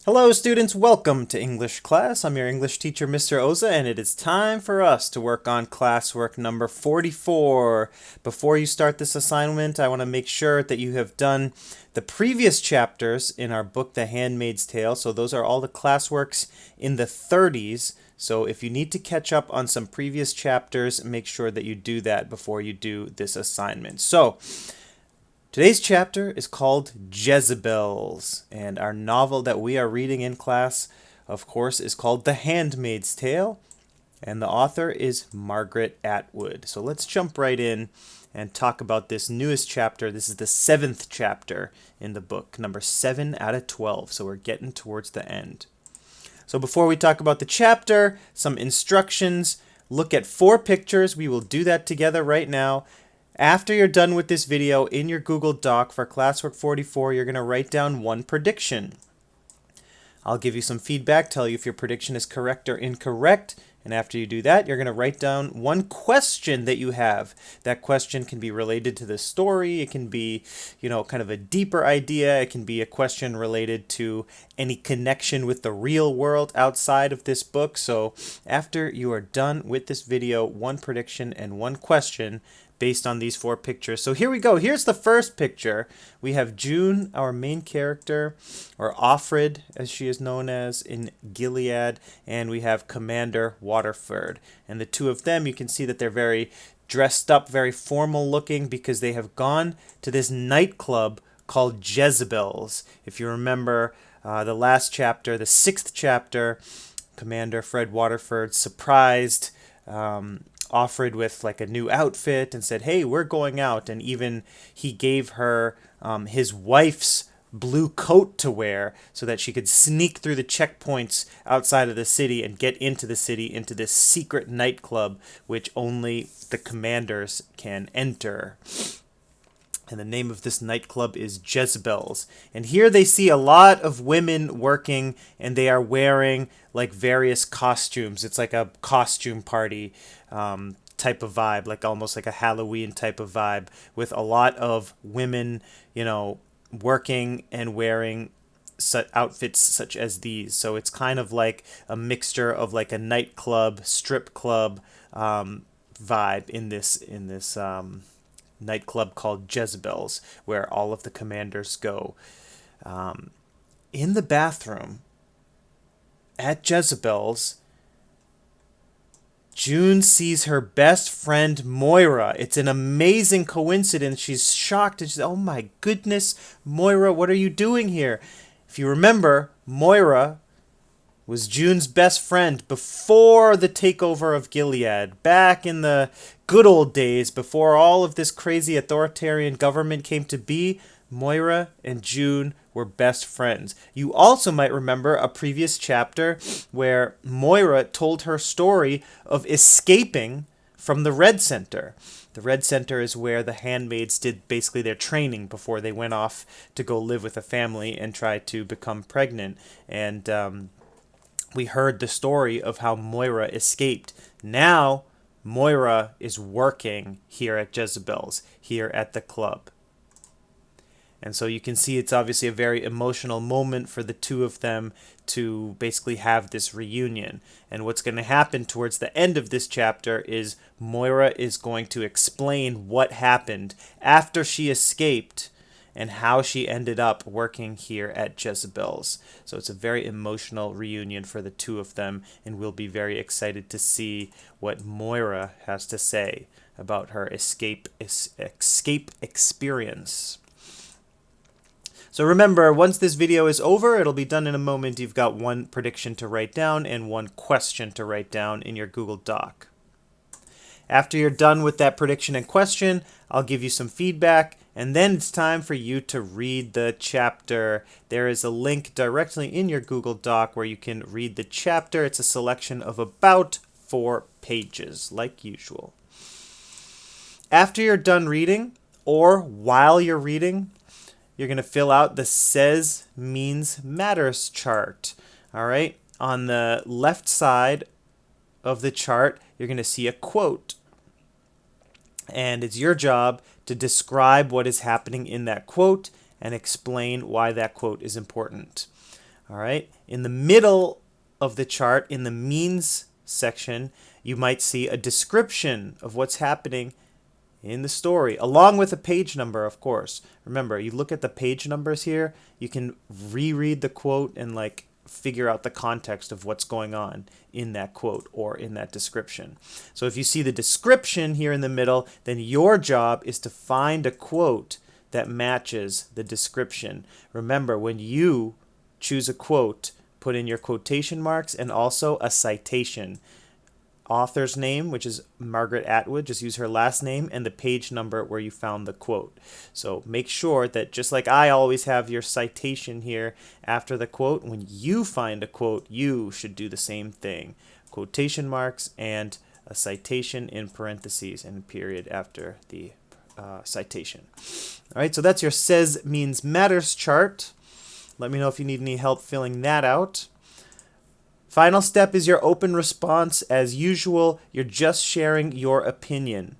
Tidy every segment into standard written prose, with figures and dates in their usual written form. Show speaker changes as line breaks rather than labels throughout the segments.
Hello students, welcome to English class. I'm your English teacher, Mr. Oza, and it is time for us to work on classwork number 44. Before you start this assignment, I want to make sure that you have done the previous chapters in our book, The Handmaid's Tale. So those are all the classworks in the 30s. So if you need to catch up on some previous chapters, make sure that you do that before you do this assignment. So today's chapter is called Jezebels, and our novel that we are reading in class, of course, is called The Handmaid's Tale, and the author is Margaret Atwood. So let's jump right in and talk about this newest chapter. This is the 7th chapter in the book, number 7 out of 12, so we're getting towards the end. So before we talk about the chapter, some instructions. Look at 4 pictures. We will do that together right now. After you're done with this video, in your Google Doc for Classwork 44, you're going to write down one prediction. I'll give you some feedback, tell you if your prediction is correct or incorrect, and after you do that, you're going to write down one question that you have. That question can be related to the story, it can be, kind of a deeper idea, it can be a question related to any connection with the real world outside of this book. So after you are done with this video, one prediction and one question based on these 4 pictures. So here we go. Here's the first picture. We have June, our main character, or Offred, as she is known as in Gilead, and we have Commander Waterford. And the two of them, you can see that they're very dressed up, very formal looking, because they have gone to this nightclub called Jezebels. If you remember the last chapter, the 6th chapter, Commander Fred Waterford surprised Offred with like a new outfit and said, hey, we're going out. And even he gave her his wife's blue coat to wear so that she could sneak through the checkpoints outside of the city and get into the city, into this secret nightclub which only the commanders can enter. And the name of this nightclub is Jezebels. And here they see a lot of women working, and they are wearing like various costumes. It's like a costume party type of vibe, like almost like a Halloween type of vibe, with a lot of women, working and wearing outfits such as these. So it's kind of like a mixture of like a nightclub, strip club vibe in this nightclub called Jezebels, where all of the commanders go. In the bathroom at Jezebels, June sees her best friend Moira. It's an amazing coincidence. She's shocked and she's, oh my goodness, Moira, what are you doing here? If you remember, Moira was June's best friend before the takeover of Gilead, back in the good old days, before all of this crazy authoritarian government came to be. Moira and June were best friends. You also might remember a previous chapter where Moira told her story of escaping from the Red Center. The Red Center is where the handmaids did basically their training before they went off to go live with a family and try to become pregnant. And we heard the story of how Moira escaped. Now, Moira is working here at Jezebel's, here at the club. And so you can see it's obviously a very emotional moment for the two of them to basically have this reunion. And what's going to happen towards the end of this chapter is Moira is going to explain what happened after she escaped and how she ended up working here at Jezebel's. So it's a very emotional reunion for the two of them, and we'll be very excited to see what Moira has to say about her escape experience. So remember, once this video is over, it'll be done in a moment. You've got one prediction to write down and one question to write down in your Google Doc. After you're done with that prediction and question, I'll give you some feedback, and then it's time for you to read the chapter. There is a link directly in your Google Doc where you can read the chapter. It's a selection of about 4 pages, like usual. After you're done reading, or while you're reading, you're going to fill out the Says Means Matters chart. All right? On the left side of the chart, you're going to see a quote. And it's your job to describe what is happening in that quote and explain why that quote is important. All right. In the middle of the chart, in the means section, you might see a description of what's happening in the story, along with a page number, of course. Remember, you look at the page numbers here, you can reread the quote and like figure out the context of what's going on in that quote or in that description. So if you see the description here in the middle, then your job is to find a quote that matches the description. Remember, when you choose a quote, put in your quotation marks and also a citation. Author's name, which is Margaret Atwood, just use her last name, and the page number where you found the quote. So make sure that just like I always have your citation here after the quote, when you find a quote, you should do the same thing. Quotation marks and a citation in parentheses and period after the citation. All right, so that's your says means matters chart. Let me know if you need any help filling that out. Final step is your open response. As usual, you're just sharing your opinion.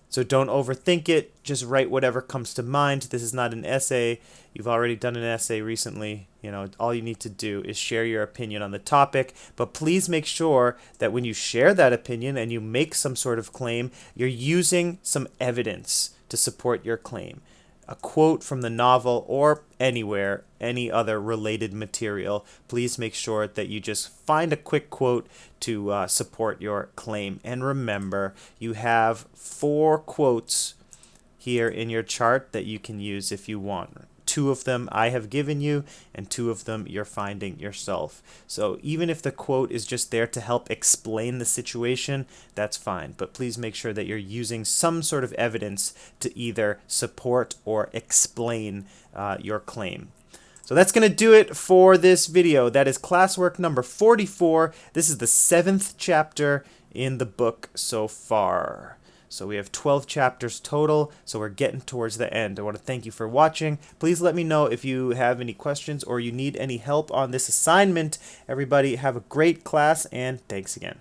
So don't overthink it. Just write whatever comes to mind. This is not an essay. You've already done an essay recently. You know, all you need to do is share your opinion on the topic. But please make sure that when you share that opinion and you make some sort of claim, you're using some evidence to support your claim. A quote from the novel or anywhere, any other related material, please make sure that you just find a quick quote to support your claim. And remember, you have 4 quotes here in your chart that you can use if you want. 2 of them I have given you, and 2 of them you're finding yourself. So even if the quote is just there to help explain the situation, that's fine. But please make sure that you're using some sort of evidence to either support or explain your claim. So that's going to do it for this video. That is classwork number 44. This is the 7th chapter in the book so far. So we have 12 chapters total, so we're getting towards the end. I want to thank you for watching. Please let me know if you have any questions or you need any help on this assignment. Everybody have a great class, and thanks again.